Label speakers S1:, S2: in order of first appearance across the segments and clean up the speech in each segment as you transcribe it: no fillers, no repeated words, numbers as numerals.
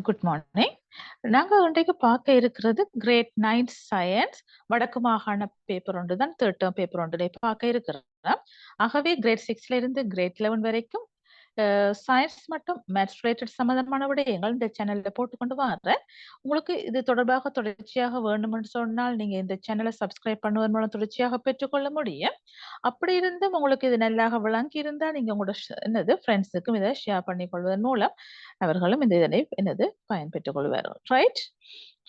S1: Good morning. நாங்க இன்றைக்கு பார்க்க இருக்கிறது கிரேட் 9 சயின்ஸ் வடக்கு மாகாண பேப்பர் ஒன்று தான், தேர்ட் டேர்ம் பேப்பர் ஒன்றை பார்க்க இருக்கிறோம். ஆகவே கிரேட் 6ல இருந்து கிரேட் 11 வரைக்கும் சயின்ஸ் மற்றும் மேத்ஸ் ரிலேட்டட் சம்பந்தமான விடயங்கள் இந்த சேனல்ல போட்டுக்கொண்டு வரேன். உங்களுக்கு இது தொடர்பாக தொடர்ச்சியாக வேண்டும்னு சொன்னால் நீங்க இந்த சேனலை சப்ஸ்கிரைப் பண்ணுவதன் மூலம் தொடர்ச்சியாக பெற்றுக்கொள்ள முடியும். அப்படி இருந்தும் உங்களுக்கு இது நல்லாக விளங்கி இருந்தால் நீங்க உங்களோட ஃப்ரெண்ட்ஸுக்கும் இதை ஷேர் பண்ணிக்கொள்வதன் மூலம் அவர்களும் இந்த இதனை பயன்பெற்றுக் கொள்வார். Right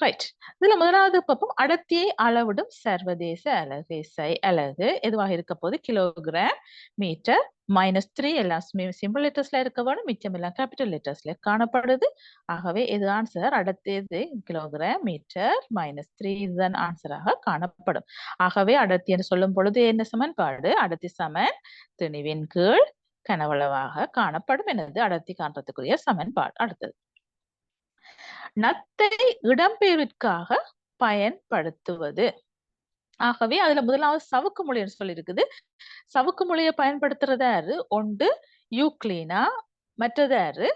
S1: right. இதுல முதலாவது பார்ப்போம், அடர்த்தியை அளவிடும் சர்வதேச அலகு. SI அலகு எதுவாக இருக்க போது கிலோகிராம் மீட்டர் -3 எல்லாம் சிம்பிள் லெட்டர்ஸ்ல இருக்க வேணும், மிச்சம் எல்லாம் கேபிட்டல் லெட்டர்ஸ்ல காணப்படுது. ஆகவே இது ஆன்சர். அடர்த்தி கிலோகிராம் மீட்டர் -3 இதுதான் ஆன்சராக காணப்படும். ஆகவே அடர்த்தி என்று சொல்லும் பொழுது என்ன சமன்பாடு? அடர்த்தி சமன் திணிவின் கீழ் கனவளவாக காணப்படும் எனது அடர்த்தி காண்றதுக்குரிய சமன்பாடு. அடுத்தது, நத்தை இடம்பெயர்விற்காக பயன்படுத்துவது. ஆகவே அதுல முதலாவது சவுக்கு மொழின்னு சொல்லி இருக்குது. சவுக்கு மொழியை பயன்படுத்துறது யாரு? ஒன்று யூக்ளீனா, மற்றது யாரு?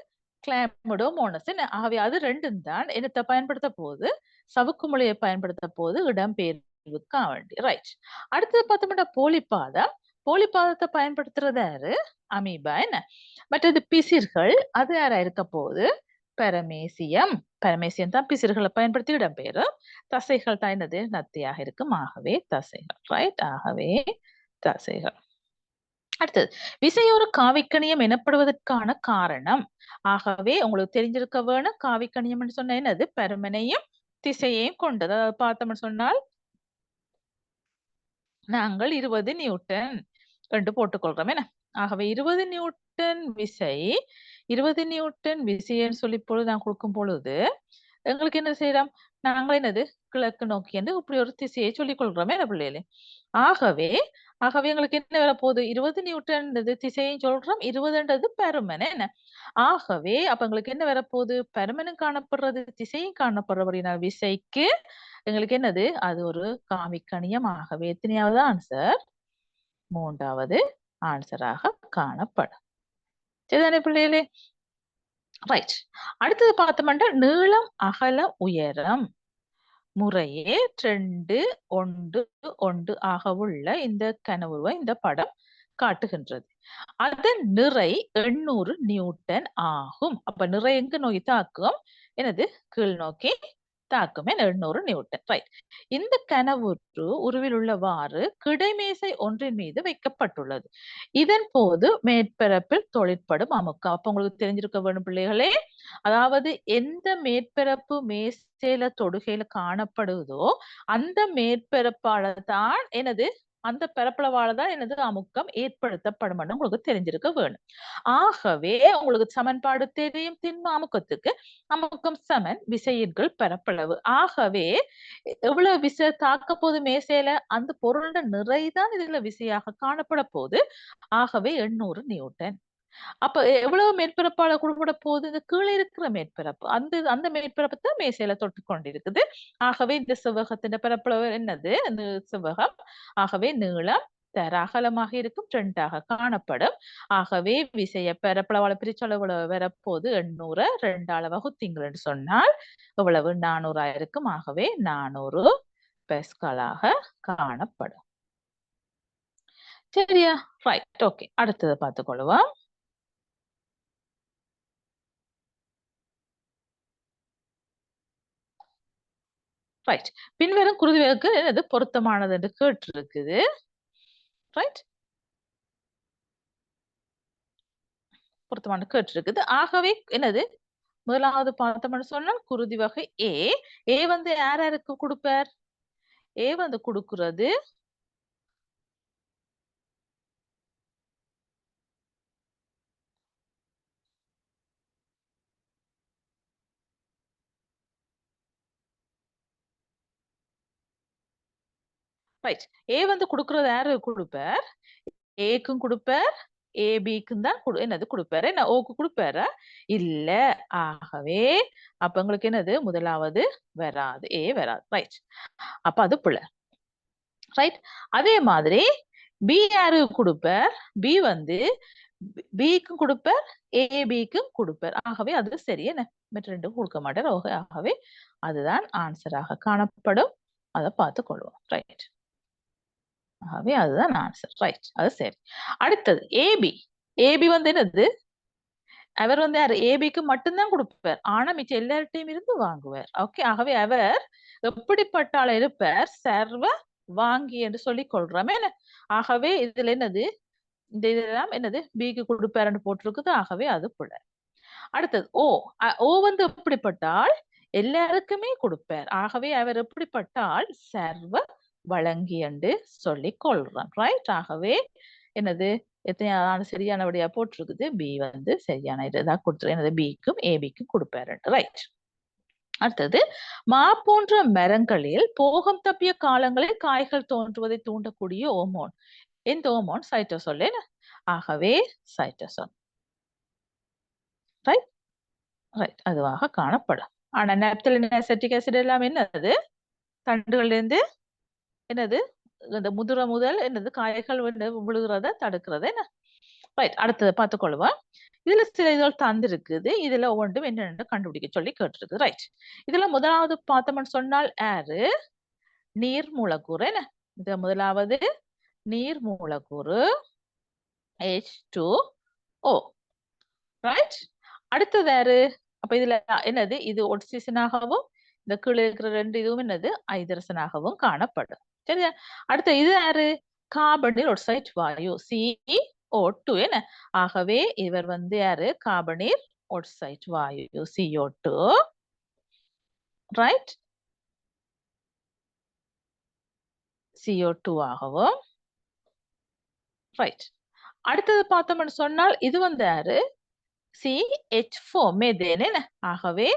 S1: கிளாமிடோமோனஸ். ஆகவே அது ரெண்டும் தான் என்னத்தை பயன்படுத்த போது? சவுக்கு மொழியை பயன்படுத்த போது இடம்பெயர்வுக்காக வேண்டி. ரைட். அடுத்தது பார்த்தோம்னா போலிப்பாதம். போலிப்பாதத்தை பயன்படுத்துறது யாரு? அமீபா. என்ன மற்றது பிசிர்கள், அது யாரா இருக்க போது? பரமேசியம். பரமேசியம் தான் பிசிறுகளை பயன்படுத்தி இடம்பெயரும். தசைகள் தான் என்னது? நத்தியாக இருக்கும். ஆகவே தசைகள். ரைட். ஆகவே தசைகள். அடுத்தது, விசையோர காவிக்கணியம் எனப்படுவதற்கான காரணம். ஆகவே உங்களுக்கு தெரிஞ்சிருக்க வேணும், காவிக்கணியம் சொன்ன என்னது? பருமனையும் திசையையும் கொண்டது. அதாவது பார்த்தோம்னு சொன்னால் நாங்கள் 20 நியூட்டன் என்று போட்டுக்கொள்றோம். என்ன? ஆகவே 20 நியூட்டன் விசை, 20 நியூட்டன் விசைன்னு சொல்லி பொழுது நான் கொடுக்கும் பொழுது எங்களுக்கு என்ன செய்யறோம்? நாங்கள் என்னது? கிழக்கு நோக்கி என்று இப்படி ஒரு திசையை சொல்லிக் கொள்றோமே என்ன பிள்ளைகளே? ஆகவே ஆகவே எங்களுக்கு என்ன வரப்போகுது? 20 நியூட்டன் திசையும் சொல்றோம், 20ன்றது பருமன். என்ன? ஆகவே அப்ப எங்களுக்கு என்ன வரப்போகுது? பருமனும் காணப்படுறது, திசையும் காணப்படுறபடினா விசைக்கு எங்களுக்கு என்னது? அது ஒரு காமிக்கணியம். ஆகவே எத்தனையாவது ஆன்சர்? 3வது ஆன்சராக காணப்படும். சரிதானே பிள்ளைகளே? ரைட். அடுத்தது பார்த்தோம்னா நீளம், அகலம், உயரம் முறையே 2, 1, 1 ஆக உள்ள இந்த கனவுருவை இந்த படம் காட்டுகின்றது. அதன் நிறை 800 நியூட்டன் ஆகும். அப்ப நிறை எங்க நோக்கி தாக்கும்? எனது கீழ் நோக்கி தாக்கும். 800 நியூட்டன். ரைட். இந்த கனவுரு உருவில் உள்ளவாறு கிடைமேசை ஒன்றின் மீது வைக்கப்பட்டுள்ளது. இதன் போது மேற்பரப்பில் தொழிற்படும் அமுக்கம். அப்ப உங்களுக்கு தெரிஞ்சிருக்க வேணும் பிள்ளைகளே, அதாவது எந்த மேற்பரப்பு மேசையில தொடுகையில காணப்படுதோ அந்த மேற்பரப்பால தான் எனது அந்த பரப்பளவால தான் எனது அமுக்கம் ஏற்படுத்தப்படும் உங்களுக்கு தெரிஞ்சிருக்க வேணும். ஆகவே உங்களுக்கு சமன்பாடு தெரியும். திண்ம அமுக்கத்துக்கு அமுக்கம் சமன் விசையின்கள் பரப்பளவு. ஆகவே எவ்வளவு விசை தாக்க போது மேசையில, அந்த பொருளோட நிறைதான் இதுல விசையாக காணப்பட போகுது. ஆகவே 800 நியூட்டன். அப்ப எவ்வளவு மேற்பரப்பால கொடுக்கப்பட போகுது? இந்த கீழே இருக்கிற மேற்பரப்பு, அந்த அந்த மேற்பரப்பு தான் மேசையில தொட்டு கொண்டிருக்குது. ஆகவே இந்த செவ்வகத்தின் பரப்பளவு என்னது? இந்த செவ்வகம். ஆகவே நீளம் தர அகலமாக இருக்கும் 2ஆக காணப்படும். ஆகவே விசைய பரப்பளவால பிரிச்சளவு வரப்போது 800 2ஆல வகுத்தீங்கன்னு சொன்னால் எவ்வளவு? 400 இருக்கும். ஆகவே 400 பெஸ்கலாக காணப்படும். சரியா? ரைட். ஓகே. அடுத்ததை பார்த்துக்கொள்வோம். ரைட். பின்வரும் குருதிகளுக்கு என்னது பொருத்தமானது என்று கேட்டிருக்குது. ரைட். பொருத்தமான கேட்டிருக்குது. ஆகவே என்னது? முதலாவது பார்த்தோம்னு சொன்னால் குருதி வகை ஏ. ஏ வந்து யார் யாருக்கு கொடுப்பார்? ஏ வந்து கொடுக்கிறது ரைட். ஏ வந்து கொடுக்கிறது யாரு கொடுப்பார்? ஏக்கும் கொடுப்பார், ஏபிக்கும் தான் என்னது கொடுப்பாரு. என்ன ஓக்கு கொடுப்பாரா? இல்ல. ஆகவே அப்ப உங்களுக்கு என்னது? முதலாவது வராது, ஏ வராது. ரைட். அப்ப அது புள்ள. ரைட். அதே மாதிரி பி யாரு கொடுப்பார்? பி வந்து பிக்கும் கொடுப்பார், ஏபிக்கும் கொடுப்பார். ஆகவே அது சரி, என்ன மற்ற ரெண்டும் கொடுக்க மாட்டார். ஆகவே அதுதான் ஆன்சராக காணப்படும். அதை பார்த்துக் கொள்வோம். ரைட். ஆகவே அதுதான் ஆன்சர். ரைட், அது சரி. அடுத்தது ஏபி. ஏபி வந்து என்னது? அவர் வந்து யார்? ஏபிக்கு மட்டும்தான் கொடுப்பார். ஆனா மிச்சம் எல்லார்ட்டையும் இருந்து வாங்குவார். ஓகே, ஆகவே அவர் எப்படிப்பட்ட ஆள் இருப்பார்? சர்வ வாங்கி என்று சொல்லிக் கொள்றோமே. ஆகவே இதுல என்னது? இந்த இதெல்லாம் என்னது? பிக்கு கொடுப்பாருன்னு போட்டிருக்குது. ஆகவே அது புல. அடுத்தது ஓ. ஓ வந்து எப்படிப்பட்டால் எல்லாருக்குமே கொடுப்பார். ஆகவே அவர் எப்படிப்பட்டால் சர்வ வழங்கி என்று சொல்லிக் கொள்றோம். ரைட். ஆகவே என்னது? எத்தனையான சரியானபடியா போட்டிருக்குது? பி வந்து சரியான இதுதான் கொடுத்துரு. என்னது? பிக்கும் ஏபிக்கும் கொடுப்பாரு. ரைட். அடுத்தது மா போன்ற மரங்களில் போகம் தப்பிய காலங்களில் காய்கள் தோன்றுவதை தூண்டக்கூடிய ஓமோன். இந்த ஓமோன் சைட்டோசோல். ஆகவே சைட்டோசோல். ரைட். ரைட், அதுவாக காணப்படும். ஆனா நாப்தலின் அசெட்டிக் ஆசிட் எல்லாம் என்னது? தண்டுகள்ல இருந்து என்னது? இந்த முதிர முதல் என்னது? காய்கள் விழுகிறத தடுக்கிறது. என்ன? ரைட். அடுத்தது பார்த்துக்கொள்வோம். இதுல சில இதழ் தந்திருக்குது. இதுல ஒவ்வொன்றும் என்னென்னு கண்டுபிடிக்க சொல்லி கேட்டிருக்கு. ரைட். இதுல முதலாவது பார்த்தோம்னு சொன்னால் யாரு? நீர் மூலக்கூறு. என்ன? இது முதலாவது நீர் மூலக்கூறு H2O. ரைட். அடுத்தது யாரு? அப்ப இதுல என்னது? இது ஒட்சிசனாகவும் இந்த கீழே இருக்கிற ரெண்டு இதுவும் என்னது? ஐதரசனாகவும் காணப்படும். சரியா? அடுத்த இது யாரு? கார்பனில் ஒட்சைட் வாயு CO2. என்ன? ஆகவே இவர் வந்து யாரு? கார்பனில் ஒட்சைட் வாயு CO2. ரைட். CO2 ஆகவும். ரைட். அடுத்தது பார்த்தோம்னு சொன்னால் இது வந்து யாரு? CH4 methane. என்ன? ஆகவே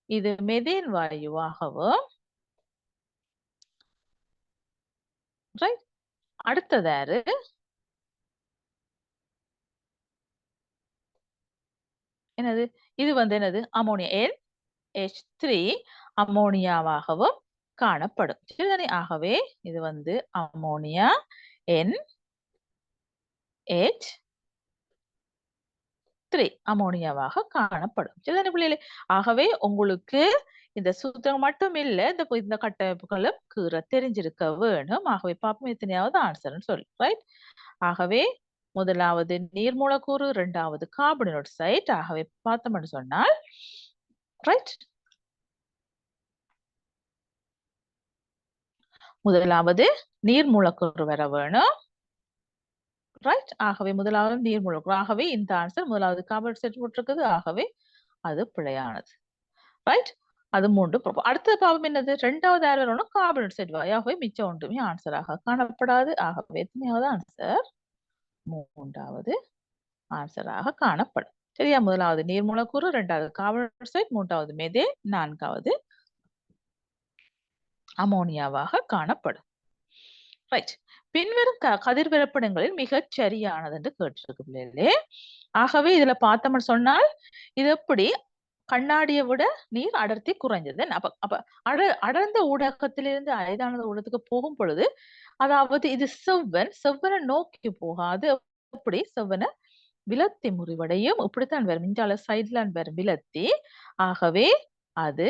S1: இது மெதேன் வாயுவாகவும். ரைட். அடுத்தது யாரு? என்னது? இது வந்து என்னது? அமோனியா NH3 அமோனியாவாகவும் காணப்படும். சரிதானே? ஆகவே இது வந்து அமோனியா NH3 அமோனியாவாக காணப்படும். சரிதானே பிள்ளைகளே? ஆகவே உங்களுக்கு இந்த சூத்திரம் மட்டும் இல்ல, இந்த கட்டமைப்புகளும் கீற தெரிஞ்சிருக்க வேணும். ஆகவே பாப்போம் எத்தனையாவது ஆன்சர்னு சொல்லி. ரைட். ஆகவே முதலாவது நீர் மூலக்கூறு, இரண்டாவது கார்பன் ஆக்சைடு. ஆகவே பார்த்தோம்னு சொன்னால் ரைட். முதலாவது நீர் மூலக்கூறு வர வேணும். ரைட். ஆகவே முதலாவது நீர் மூலக்கூறு. ஆகவே இந்த ஆன்சர் முதலாவது கார்பன் ஆக்சைடு போட்டிருக்குது. ஆகவே அது பிழையானது. ரைட். அது 3. அடுத்த பாவம் என்னது? இரண்டாவது யார் வரணும்? கார்பன் ஆக்சைடு வாயு. ஆகவே மிச்சம் ஒன்றுமே ஆன்சராக காணப்படாது. ஆகவே எத்தனையாவது ஆன்சர்? 3வது ஆன்சராக காணப்படும். சரியா? முதலாவது நீர் மூலக்கூறு, இரண்டாவது கார்பன் ஆக்சைடு, மூன்றாவது மெதேன், நான்காவது அமோனியாவாக காணப்படும். ரைட். பின்வரும் கதிர்வரப்படங்களில் மிகச் சரியானது என்று கேட்டிருக்கு பிள்ளைகளே. ஆகவே இதுல பார்த்தோம்னு சொன்னால் இது எப்படி? கண்ணாடியை விட நீர் அடர்த்தி குறைஞ்சது. அப்ப அடர்ந்த ஊடகத்திலிருந்து அரிதானது ஊடகத்துக்கு போகும் பொழுது, அதாவது இது செவ்வனை நோக்கி போகாது. எப்படி? செவ்வனை விலத்தி முறிவடையும். இப்படித்தான் வரும். இந்தியால சைட்ல வரும் விலத்தி. ஆகவே அது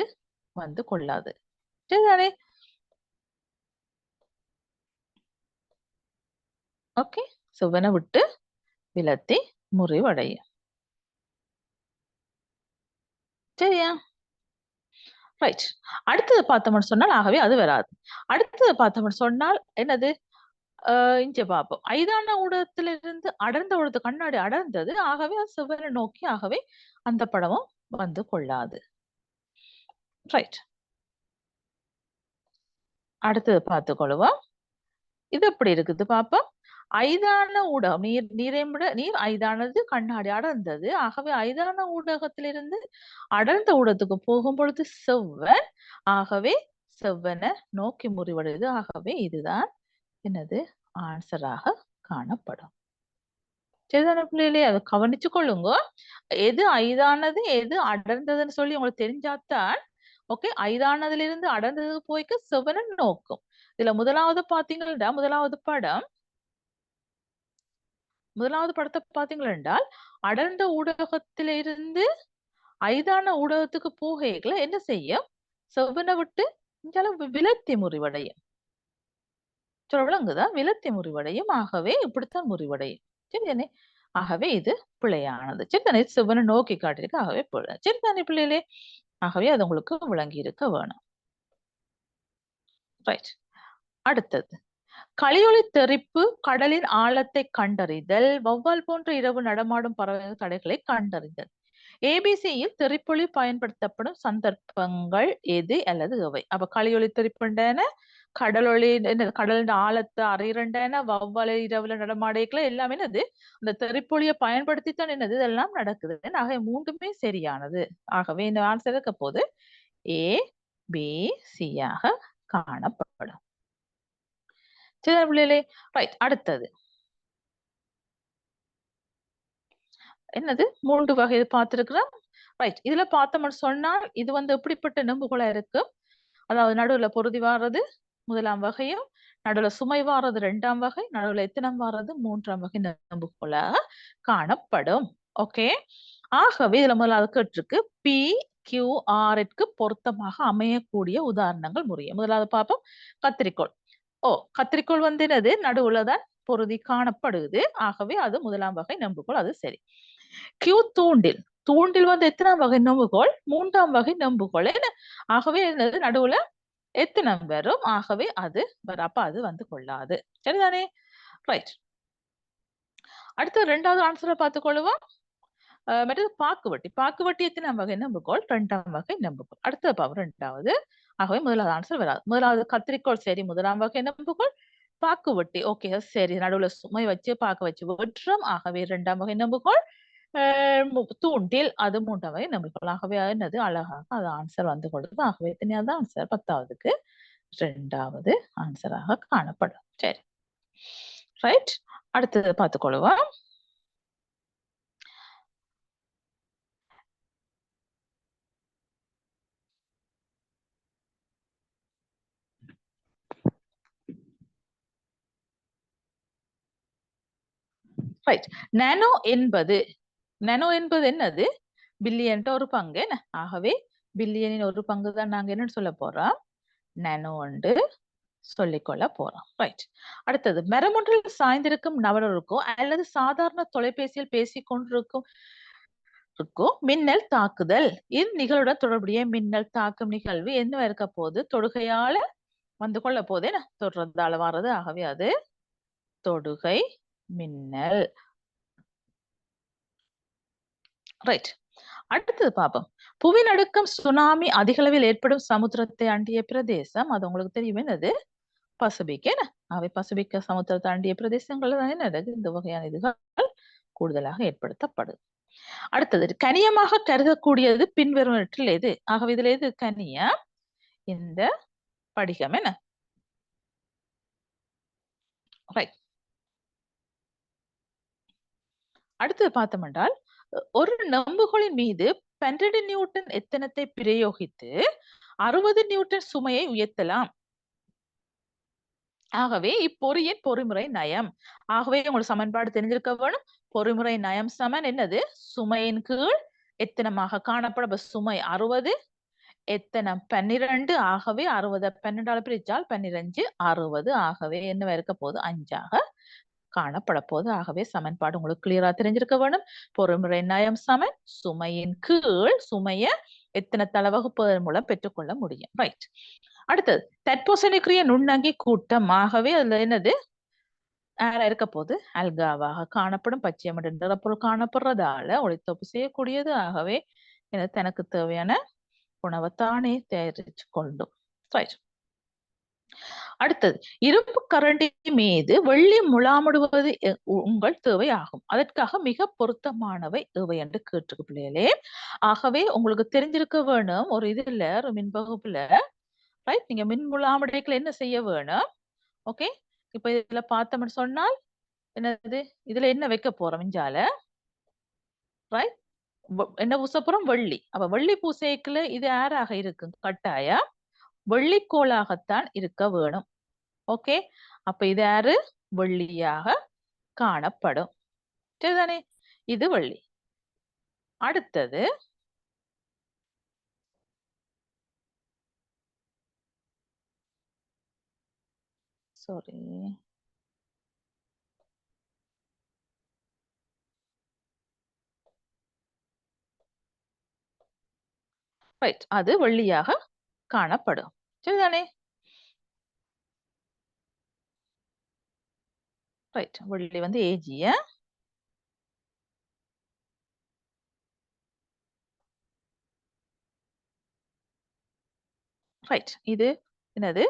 S1: வந்து கொள்ளாது. சரிதானே? ஓகே. செவ்வனை விட்டு விலத்தி முறிவடையும். சரியா? ரைட். அடுத்தது பார்த்தோம்னு சொன்னால் ஆகவே அது வராது. அடுத்தது பார்த்தோம்னு சொன்னால் என்னது? இங்க பார்ப்போம். ஐதான ஊடகத்திலிருந்து அடர்ந்த ஊடகத்து கண்ணாடி அடர்ந்தது. ஆகவே அது செவ்வனை நோக்கி. ஆகவே அந்த படமும் வந்து கொள்ளாது. ரைட். அடுத்தது பார்த்துக்கொள்வோம். இது எப்படி இருக்குது பாப்போம். ஐதான ஊடகம் நீர் ஐதானது கண்ணாடி அடர்ந்தது. ஆகவே ஐதான ஊடகத்திலிருந்து அடர்ந்த ஊடகத்துக்கு போகும் பொழுது செவ்வன். ஆகவே செவ்வனை நோக்கி முறிவடையுது. ஆகவே இதுதான் என்னது? ஆன்சராக காணப்படும். சரிதானே பிள்ளைகளே? அதை கவனிச்சு கொள்ளுங்க. எது ஐதானது எது அடர்ந்ததுன்னு சொல்லி உங்களுக்கு தெரிஞ்சாத்தான் ஓகே. ஐதானதுல இருந்து அடர்ந்தது போய்க்கு செவ்வனை நோக்கும். இதுல முதலாவது பாத்தீங்கன்னா முதலாவது படம் முதலாவது படத்தை பாத்தீங்களா என்றால் அடர்ந்த ஊடகத்திலிருந்து ஐதான ஊடகத்துக்கு போகைகளை என்ன செய்யும்? செவ்வனை விட்டு விலத்தி முறிவடையும். சொல்ல விளங்குதா? விலத்தி முறிவடையும். ஆகவே இப்படித்தான் முறிவடையும். சரிதானே? ஆகவே இது பிழையானது. சரிதானே? செவ்வனை நோக்கி காட்டியிருக்கு. ஆகவே பிழை. சரிதானே பிள்ளைகளே? ஆகவே அது உங்களுக்கு விளங்கி இருக்க வேணும். ரைட். அடுத்தது களியொலி தெறிப்பு, கடலின் ஆழத்தை கண்டறிதல், வௌவால் போன்ற இரவு நடமாடும் பறவை தடைகளை கண்டறிதல். ஏபிசியில் தெறிப்பொலி பயன்படுத்தப்படும் சந்தர்ப்பங்கள் எது அல்லது எவை? அப்ப களியொலி தெறிப்புண்டன, கடலொலி கடலின் ஆழத்தை அறியறண்டன, வௌவாலை இரவுல நடமாடைகளை எல்லாமே என்னது அந்த தெறிப்பொலியை பயன்படுத்தித்தான் என்னது இதெல்லாம் நடக்குது. ஆகவே மூன்றுமே சரியானது. ஆகவே இந்த ஆன்சர் இருக்க போது ஏ பி சியாக காணப்படும். சரி பிள்ளைகளே, ரைட். அடுத்தது என்னது 3 வகை பார்த்திருக்கிறோம். ரைட். இதுல பார்த்தோம்னு சொன்னால் இது எப்படிப்பட்ட நெம்புகோலா இருக்கு? அதாவது நடுவுல பொருதி வாரது 1ஆம் வகையும், நடுவுல சுமை வாரது 2ஆம் வகை, நடுவுல எத்தனம் வாரது 3ஆம் வகை நெம்புகோலாக காணப்படும். ஓகே. ஆகவே இதுல முதலாவது கேட்டிருக்கு பி கியூ ஆர்க்கு பொருத்தமாக அமையக்கூடிய உதாரணங்கள் முறைய. முதலாவது பார்ப்போம் கத்திரிக்கோள். கத்திரிக்கோள் என்னது நடுவுலதான் பொருதி காணப்படுது. ஆகவே அது 1ஆம் வகை நெம்புகோல். அது சரி. கியூ தூண்டில். தூண்டில் எத்தனாம் வகை நெம்புகோல்? 3ஆம் வகை நெம்புகோல். ஆகவே என்னது நடுவுல எத்தனம் வரும். ஆகவே அது அப்ப அது கொள்ளாது. சரிதானே? ரைட். அடுத்து 2வது ஆன்சரை பார்த்துக்கொள்ளுவோம். மற்றது பாக்குவட்டி. பாக்குவட்டி எத்தனாம் வகை நெம்புகோல்? 2ஆம் வகை நெம்புகோல். அடுத்தது பாவம் 2வது. ஆகவே முதலாவது ஆன்சர் வராது. முதலாவது கத்திரிக்கோள் சரி, 1ஆம் வகை நெம்புகோல். பாக்குவட்டி ஓகே சரி, நடுவுல சுமை வச்சு பாக்க வச்சு வெற்றம். ஆகவே 2ஆம் வகை நெம்புகோல். தூண்டில் அது 3ஆம் வகை நெம்புகோல். ஆகவே என்னது அழகாக அது ஆன்சர் கொடுக்குது. ஆகவே எத்தனையாவது ஆன்சர்? 10வதுக்கு 2வது ஆன்சராக காணப்படும். சரி, ரைட். அடுத்தது பார்த்துக்கொள்வோம். ரைட். நானோ என்பது என்னது? பில்லியன் ஒரு பங்கு என்ன? ஆகவே பில்லியனின் ஒரு பங்கு தான் நாங்க என்னன்னு சொல்ல போறோம்? நானோ என்று சொல்லிக்கொள்ள போறோம். ரைட். அடுத்தது மரமொன்றில் சாய்ந்திருக்கும் நபருக்கோ அல்லது சாதாரண தொலைபேசியில் பேசிக் கொண்டிருக்கும் மின்னல் தாக்குதல். இந்நிகழ்வுடன் தொடர்புடைய மின்னல் தாக்கும் நிகழ்வு என்ன இருக்க போது? தொடுகையால கொள்ள போது என்ன? தொடர்ந்தால வர்றது. ஆகவே அது தொடுகை மின்னல். ரைட். அடுத்தது பாப்போம். புவிநடுக்கம், சுனாமி அதிகளவில் ஏற்படும் சமுத்திரத்தை அண்டிய பிரதேசம். அது உங்களுக்கு தெரியும் என்னது? பசிபிக். என்ன? அவை பசிபிக் சமுத்திரத்தை அண்டிய பிரதேசங்கள் தான் என்னது இந்த வகையான இதுகள் கூடுதலாக ஏற்படுத்தப்படுது. அடுத்தது கனியமாக கருதக்கூடியது பின்வருவற்றில் எது? ஆகவே இதுல எது கனியா? இந்த படிகம். என்ன? ரைட். அடுத்தது பார்த்தோம் என்றால் ஒரு நம்புகோலின் மீது 12 நியூட்டன் எத்தனத்தை பிரயோகித்து 60 நியூட்டன் சுமையை உயர்த்தலாம். ஆகவே இப்பொறியின் பொறிமுறை நயம். ஆகவே உங்களுக்கு சமன்பாடு தெரிஞ்சிருக்க வேணும். பொறிமுறை நயம் சமன் என்னது? சுமையின் கீழ் எத்தனமாக காணப்படும். சுமை 60, எத்தனம் 12. ஆகவே 60 12ஆல் பிரிச்சால் 12 60. ஆகவே என்ன இருக்க போது? 5ஆக காணப்பட போது. ஆகவே சமன்பாடு உங்களுக்கு கிளியரா தெரிஞ்சிருக்க வேணும். பொறிமுறை நயம் சமன் சுமையின் கீழ் சுமைய எத்தனத்தால வகுப்பதன் மூலம் பெற்றுக்கொள்ள முடியும். ரைட். அடுத்தது தட்போசனைக்குரிய நுண்ணங்கி கூட்டம். ஆகவே அதுல என்னது இருக்க போது? அல்காவாக காணப்படும். பச்சை நிறப்பொருள் காணப்படுறதால ஒளித்தொப்பு செய்யக்கூடியது. ஆகவே தனக்கு தேவையான உணவைத்தானே தயாரிச்சு கொண்டும். ரைட். அடுத்தது இரும்பு கரண்டி மீது வெள்ளி முலாமிடுவது உங்கள் தேவை ஆகும். அதற்காக மிக பொருத்தமானவை எவை என்று கேட்டிருக்கு பிள்ளைகளே. ஆகவே உங்களுக்கு தெரிஞ்சிருக்க வேணும் ஒரு இதுல ஒரு மின் வகுப்புல. ரைட். நீங்க மின் முலாமுடைகளை என்ன செய்ய வேணும்? ஓகே. இப்ப இதுல பார்த்தோம்னு சொன்னால் என்னது இதுல என்ன வைக்க போறோம்? மிஞ்சால ரைட். என்ன பூசப்புறம்? வெள்ளி. அப்ப வெள்ளி பூசைக்குள்ள இது யாராக இருக்கு? கட்டாயம் வெள்ளிக்கோளாகத்தான் இருக்க வேணும். ஓகே. அப்ப இது யாரு? வெள்ளியாக காணப்படும். சரிதானே? இது வெள்ளி. அடுத்தது சாரி ரைட், அது வெள்ளியாக காணப்படும். சரிதானே? ரைட், வெள்ளி வந்து ஏஜி. ரைட், இது என்னது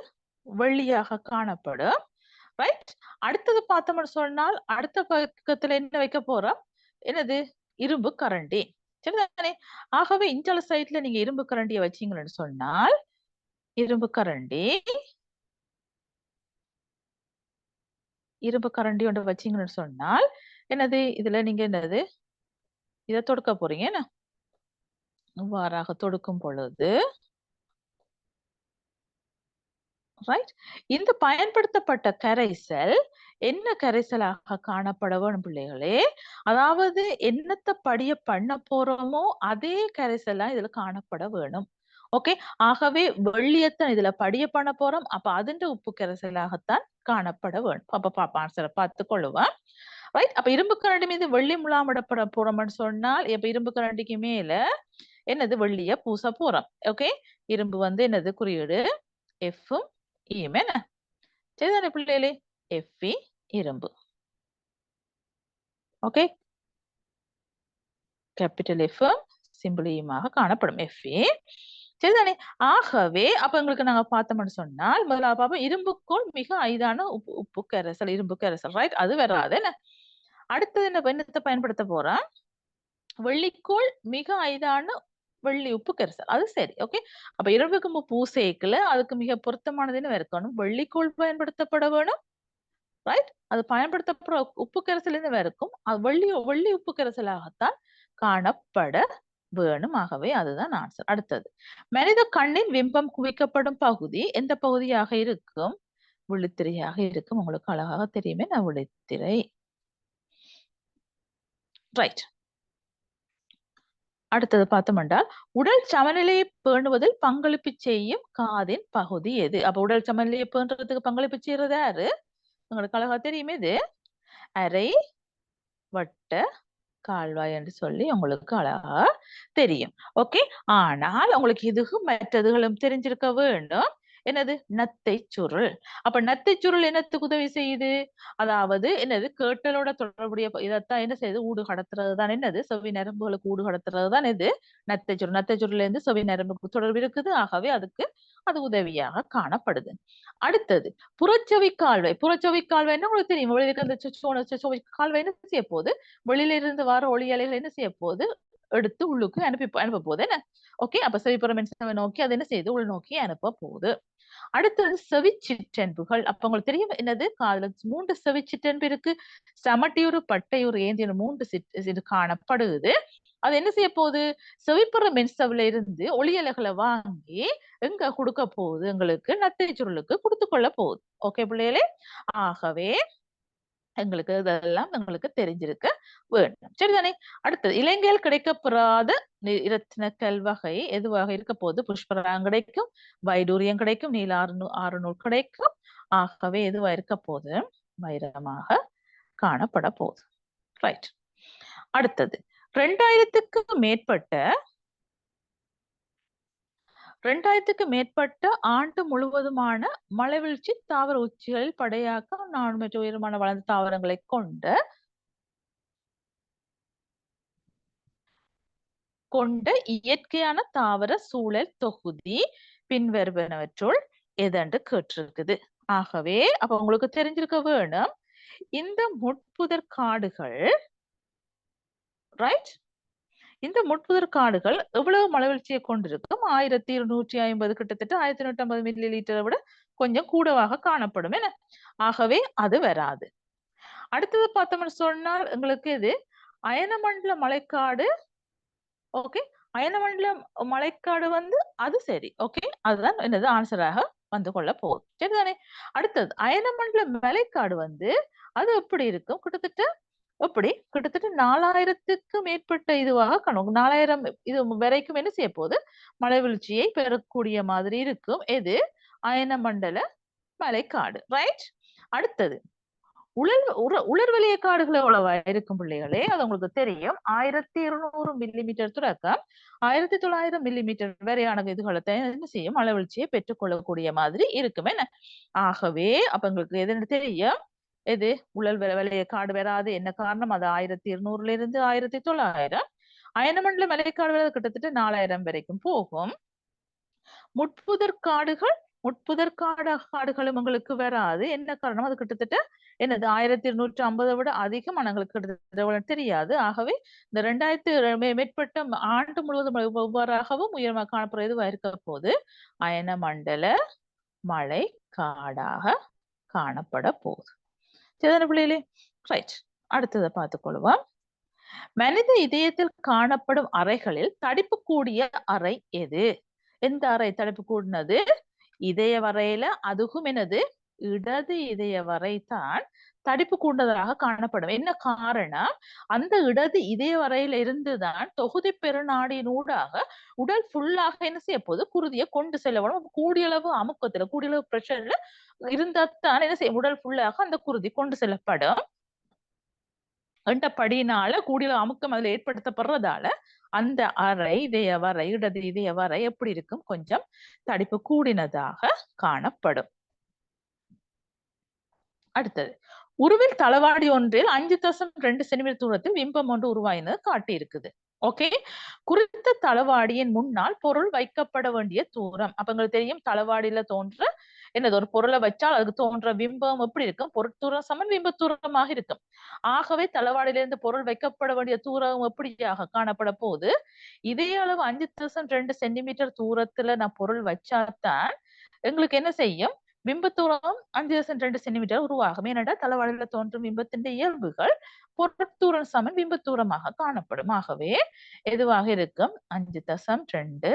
S1: வெள்ளியாக காணப்படும். ரைட், அடுத்தது பார்த்தோம்னு சொன்னால் அடுத்த பக்கத்துல என்ன வைக்க போறோம்? என்னது இரும்பு கரண்டி. சரிதானே? ஆகவே இன்டர் சைட்ல நீங்க இரும்பு கரண்டியை வச்சீங்கன்னு சொன்னால் இரும்பு கரண்டி ஒன்று வச்சீங்கன்னு சொன்னால் என்னது இதுல நீங்க என்னது இதை தொடுக்க போறீங்க. என்ன இவ்வாறாக தொடுக்கும் பொழுது ரைட், இந்த பயன்படுத்தப்பட்ட கரைசல் என்ன கரைசலாக காணப்பட வேணும் பிள்ளைகளே? அதாவது என்னத்தை படிய பண்ண போறோமோ அதே கரைசலா இதுல காணப்பட வேணும். ஓகே, ஆகவே வெள்ளியத்தான் இதுல படிய பண்ண போறோம். அப்ப அதிண்ட உப்பு கரைசலாகத்தான் காணப்பட வேணும். அப்ப ஆன்சரை பார்த்து கொள்ளுவேன். ரைட், அப்ப இரும்பு கரண்டி மீது வெள்ளி முலாமிடப்பட போறோம்னு சொன்னால் இப்ப இரும்பு கரண்டிக்கு மேல என்னது வெள்ளிய பூச போறோம். ஓகே, இரும்பு வந்து என்னது குறியீடு எஃப்பும் ஈயும். என்ன சரிதானே பிள்ளைகளே? எஃபி இரும்பு. ஓகே, கேபிட்டல் எஃப் சிம்பிள் ஈமாக காணப்படும் எஃபி. சரிதானே? ஆகவே அப்ப எங்களுக்கு நாங்க பார்த்தோம்னு சொன்னால் முதல்ல பார்ப்போம் இரும்புக்குள் மிக ஐதான உப்பு கரைசல், இரும்பு கரைசல். ரைட், அது வராது. என்ன அடுத்தது என்ன என்னத்தை பயன்படுத்த போறோம்? வெள்ளிக்குள் மிக ஐதான வெள்ளி உப்பு கரைசல். அது சரி. ஓகே, அப்ப இரும்புக்கு பூசைக்குல அதுக்கு மிக பொருத்தமானது என்ன இருக்கணும்? வெள்ளிக்குள் பயன்படுத்தப்பட வேணும். ரைட், அது பயன்படுத்தப்படுற உப்பு கரைசல் என்ன இருக்கும்? அது வெள்ளி உப்பு கரைசலாகத்தான் காணப்பட வேணும். ஆகவே அதுதான் ஆன்சர். அடுத்தது மனித கண்ணின் பிம்பம் குவிக்கப்படும் பகுதி எந்த பகுதியாக இருக்கும்? விழித்திரையாக இருக்கும். உங்களுக்கு அழகாக தெரியுமே, நான் விழித்திரை. ரைட், அடுத்தது பார்த்தோம்னா உடல் சமநிலையை பேணுவதில் பங்களிப்பு செய்யும் காதின் பகுதி எது? அப்ப உடல் சமநிலையை பேணுறதுக்கு பங்களிப்பு செய்யறது யாரு? உங்களுக்கு அழகா தெரியுமே, இது அரை வட்ட கால்வாய் என்று சொல்லி உங்களுக்கு அழகா தெரியும். ஓகே, ஆனால் உங்களுக்கு இதுகும் மற்றதுகளும் தெரிஞ்சிருக்க வேண்டும். என்னது நத்தை சுருள். அப்ப நத்தை சுருள் என்னத்துக்கு உதவி செய்யுது? அதாவது என்னது கேட்டலோட தொடர்புடைய இதைத்தான் என்ன செய்யுது? ஊடு கடத்துறது தான். என்னது செவி நரம்புகளுக்கு ஊடு கடத்துறது தான் இது நத்தை சுருள். நத்தை சுருள்ல இருந்து செவி நரம்புக்கு தொடர்பு இருக்குது. ஆகவே அதுக்கு அது உதவியாக காணப்படுது. அடுத்தது புறச்செவி கால்வாய். புறச்செவி கால்வாய்ன்னு உங்களுக்கு தெரியும். வெளியில அந்த செவி கால்வாய் என்ன செய்ய போகுது? வெளியில இருந்து வர ஒளி அலைகள் என்ன செய்ய போகுது? எடுத்து உள்ளுக்கு அனுப்ப போகுது. என்ன ஓகே, அப்ப செவிப்புற மின்சாரம் நோக்கி அது என்ன செய்யுது? உள் நோக்கி அனுப்ப போகுது. அடுத்தது செவிச்சிற்றன்புகள். அப்ப உங்களுக்கு தெரியும் என்னது? காதுல 3 செவிச்சிற்றன்பு இருக்கு. சமட்டியூறு, பட்டையூறு, ஏந்தியன் 3 இது காணப்படுது. அது என்ன செய்ய போகுது? செவிப்புற மின்சவில இருந்து ஒளியலைகளை வாங்கி எங்க கொடுக்க போகுது? எங்களுக்கு நத்தை சுருளுக்கு கொடுத்து கொள்ள போகுது. ஓகே பிள்ளைகளே, ஆகவே எங்களுக்கு இதெல்லாம் எங்களுக்கு தெரிஞ்சிருக்க வேண்டும். சரிதானே? அடுத்தது இலங்கையில் கிடைக்கப்பெறாத இரத்தின கல் வகை எதுவாக இருக்க போது? புஷ்பராகம் கிடைக்கும், வைடூரியம் கிடைக்கும், நீல ஆறுநூல் கிடைக்கும். ஆகவே எதுவா இருக்க போது? வைரமாக காணப்பட போகுது. ரைட், அடுத்தது 2000க்கு மேற்பட்ட ஆண்டு முழுவதுமான மலைவீழ்ச்சி தாவர உச்சிகளில் படையாக்க 400 உயரமான வளர்ந்த தாவரங்களை கொண்ட இயற்கையான தாவர சூழல் தொகுதி பின்வருவனவற்றுள் எதென்று கேட்டிருக்குது. ஆகவே அப்ப உங்களுக்கு தெரிஞ்சிருக்க வேணும், இந்த முட்புதர் காடுகள் ரைட், இந்த முட்புதர் காடுகள் எவ்வளவு மலைவீழ்ச்சியை கொண்டிருக்கும்? 1250, கிட்டத்தட்ட 1150 மில்லி லிட்டரை விட கொஞ்சம் கூடவாக காணப்படும். என்ன ஆகவே அது வராது. அடுத்தது பார்த்தோம்னு சொன்னால் எங்களுக்கு இது அயனமண்டல மலைக்காடு. ஓகே, அயனமண்டல மலைக்காடு வந்து அது சரி. ஓகே, அதுதான் என்னது ஆன்சராக வந்து கொள்ள போகுது. சரிதானே? அடுத்தது அயனமண்டல மலைக்காடு வந்து அது எப்படி இருக்கும்? கிட்டத்தட்ட எப்படி கிட்டத்தட்ட 4000க்கு மேற்பட்ட இதுவாக கணக்கு 4000 இது வரைக்கும் என்ன செய்ய போகுது மழை வீழ்ச்சியை பெறக்கூடிய மாதிரி இருக்கும். எது அயனமண்டல மலைக்காடு. ரைட். அடுத்தது உலர்வலய காடுகள் எவ்வளவா இருக்கும் பிள்ளைகளே? அது உங்களுக்கு தெரியும். 1200 மில்லிமீட்டர் தொடக்கம் 1900 மில்லிமீட்டர் வரையான இதுகளத்தை என்ன செய்யும் மழை வீழ்ச்சியை பெற்றுக்கொள்ளக்கூடிய மாதிரி இருக்கும். என்ன ஆகவே அப்ப உங்களுக்கு எது தெரியும்? எது வலய காடு வராது. என்ன காரணம்? அது 1200 இருந்து 1900. அயனமண்டல மலைக்காடு கிட்டத்தட்ட 4000 வரைக்கும் போகும். முட்புதர் காடுகளும் உங்களுக்கு வராது. என்ன காரணம்? அது கிட்டத்தட்ட என்னது 1250 விட அதிகம். எங்களுக்கு கிட்டத்தட்ட தெரியாது. ஆகவே இந்த 2000 மேற்பட்ட ஆண்டு முழுவதும் ஒவ்வொருவராகவும் உயரமாக காணப்படுற இதுவா இருக்க போது அயனமண்டல மழை காடாக காணப்பட போகுது. சரிதான பிள்ளைகளே? ரைட். அடுத்ததை பார்த்துக் கொள்வோம். மனித இதயத்தில் காணப்படும் அறைகளில் தடிப்பு கூடிய அறை எது? எந்த அறை தடிப்பு கூடினது? இதய வரையில அதுவும் என்னது இடது இதய வரை தான் தடிப்பு கூண்டதாக காணப்படும். என்ன காரணம்? அந்த இடது இதய வரையில இருந்துதான் தொகுதி பெருநாடியினூடாக உடல் ஃபுல்லாக என்ன செய்ய போது குருதியை கொண்டு செல்லப்படும். கூடியளவு அமுக்கத்துல கூடியளவு பிரஷர்ல இருந்தால்தான் என்ன செய்யும் உடல் ஃபுல்லாக அந்த குருதி கொண்டு செல்லப்படும். என்ற படியினால கூடிய அமுக்கம் அதுல ஏற்படுத்தப்படுறதால அந்த அறை இதய வரை இடது இதய வரை எப்படி இருக்கும்? கொஞ்சம் தடிப்பு கூடினதாக காணப்படும். அடுத்தது உருவில் தளவாடி ஒன்றில் 5.2 சென்டிமீட்டர் தூரத்தில் பிம்பம் ஒன்று உருவாயினது காட்டி இருக்குது. ஓகே. குறித்த தளவாடியின் முன்னால் பொருள் வைக்கப்பட வேண்டிய தூரம். அப்ப உங்களுக்கு தெரியும் தளவாடியில தோன்ற என்னது ஒரு பொருளை வச்சால் அதுக்கு தோன்ற பிம்பம் எப்படி இருக்கும்? பொருட்தூரம் சமன் பிம்ப தூரமாக இருக்கும். ஆகவே தளவாடியிலிருந்து பொருள் வைக்கப்பட வேண்டிய தூரம் எப்படியாக காணப்பட போது இதே அளவு 5.2 சென்டிமீட்டர் தூரத்துல நான் பொருள் வச்சாதான் எங்களுக்கு என்ன செய்யும்? பிம்பத்தூரம் 5.2 சென்டிமீட்டர் உருவாகும். ஏனென்றால் தளவாடியில தோன்றும் பிம்பத்தின் இயல்புகள் பொருட்தூரம் சமன் பிம்பத்தூரமாக காணப்படும். ஆகவே எதுவாக இருக்கும்? 5.2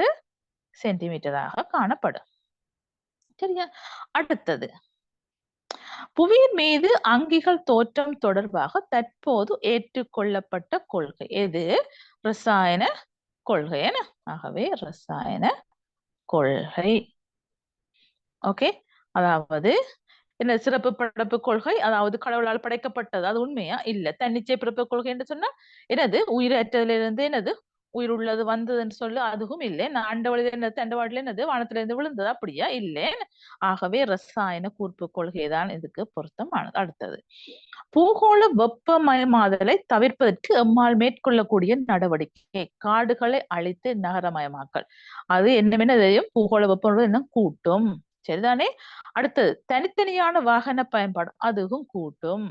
S1: சென்டிமீட்டராக காணப்படும். சரியா? அடுத்தது புவியின் மீது அங்கிகள் தோற்றம் தொடர்பாக தற்போது ஏற்றுக்கொள்ளப்பட்ட கொள்கை எது? ரசாயன கொள்கை. ஆகவே ரசாயன கொள்கை. ஓகே. அதாவது என்ன சிறப்பு பிறப்பு கொள்கை, அதாவது கடவுளால் படைக்கப்பட்டது, அது உண்மையா? இல்ல. தன்னிச்சை பிறப்பு கொள்கை என்று சொன்னா என்னது உயிரற்றதிலிருந்து என்னது உயிர் உள்ளது வந்ததுன்னு சொல்லு, அதுவும் இல்லை. அண்டவழியில என்னது அண்டவாடில என்னது வானத்துல இருந்து விழுந்தது, அப்படியா? இல்லை. ஆகவே ரசாயன கூர்ப்பு கொள்கைதான் இதுக்கு பொருத்தமானது. அடுத்தது பூகோள வெப்பமயமாதலை தவிர்ப்பதற்கு எம்மால் மேற்கொள்ளக்கூடிய நடவடிக்கை காடுகளை அழித்து நகரமயமாக்கல். அது என்னவென்ன பூகோள வெப்பம் என்ன கூட்டும். சரிதானே? அடுத்தது தனித்தனியான வாகன பயன்பாடு, அதுவும் கூட்டும்.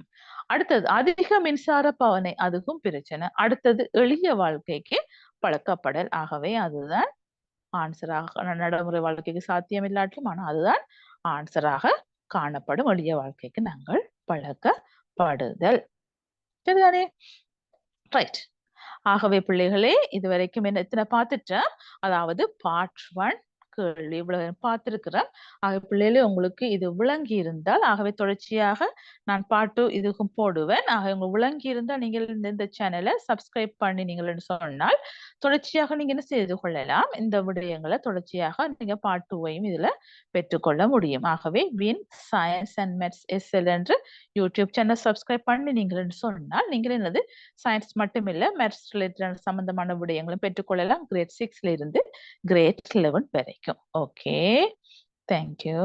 S1: அடுத்தது அதிக மின்சார பவனை, அதுவும் பிரச்சனை. அடுத்தது எளிய வாழ்க்கைக்கு பழக்கப்படல். ஆகவே அதுதான் ஆன்சராக நடைமுறை வாழ்க்கைக்கு சாத்தியம் இல்லாட்டிலும் ஆனா அதுதான் ஆன்சராக காணப்படும். எளிய வாழ்க்கைக்கு நாங்கள் பழக்கப்படுதல். சரிதானே? ரைட். ஆகவே பிள்ளைகளே இதுவரைக்கும் எத்தனை பார்த்துட்டேன்? அதாவது பார்ட் 1 கேள்வி இவ்வளவு பார்த்திருக்கிறேன். ஆகவே பிள்ளைகளே உங்களுக்கு இது விளங்கி இருந்தால் ஆகவே தொடர்ச்சியாக நான் பாட்டு இதுக்கும் போடுவேன். ஆக உங்களுக்கு விளங்கி இருந்தால் நீங்கள் இந்த சேனலை சப்ஸ்கிரைப் பண்ணி நீங்கள் சொன்னால் தொடர்ச்சியாக நீங்க என்ன செய்து கொள்ளலாம். இந்த விடயங்களை தொடர்ச்சியாக நீங்க பார்ட் 2வையும் இதுல பெற்றுக்கொள்ள முடியும். ஆகவே win science and maths SL என்று யூடியூப் சேனல் சப்ஸ்கிரைப் பண்ணி நீங்கள் சொன்னால் நீங்கள் என்னது சயின்ஸ் மட்டுமில்ல மேத்ஸ் ரிலேட்டட் சம்பந்தமான விடயங்களும் பெற்றுக்கொள்ளலாம். கிரேட் 6ல இருந்து கிரேட் 11 வரைக்கும். Okay, thank you.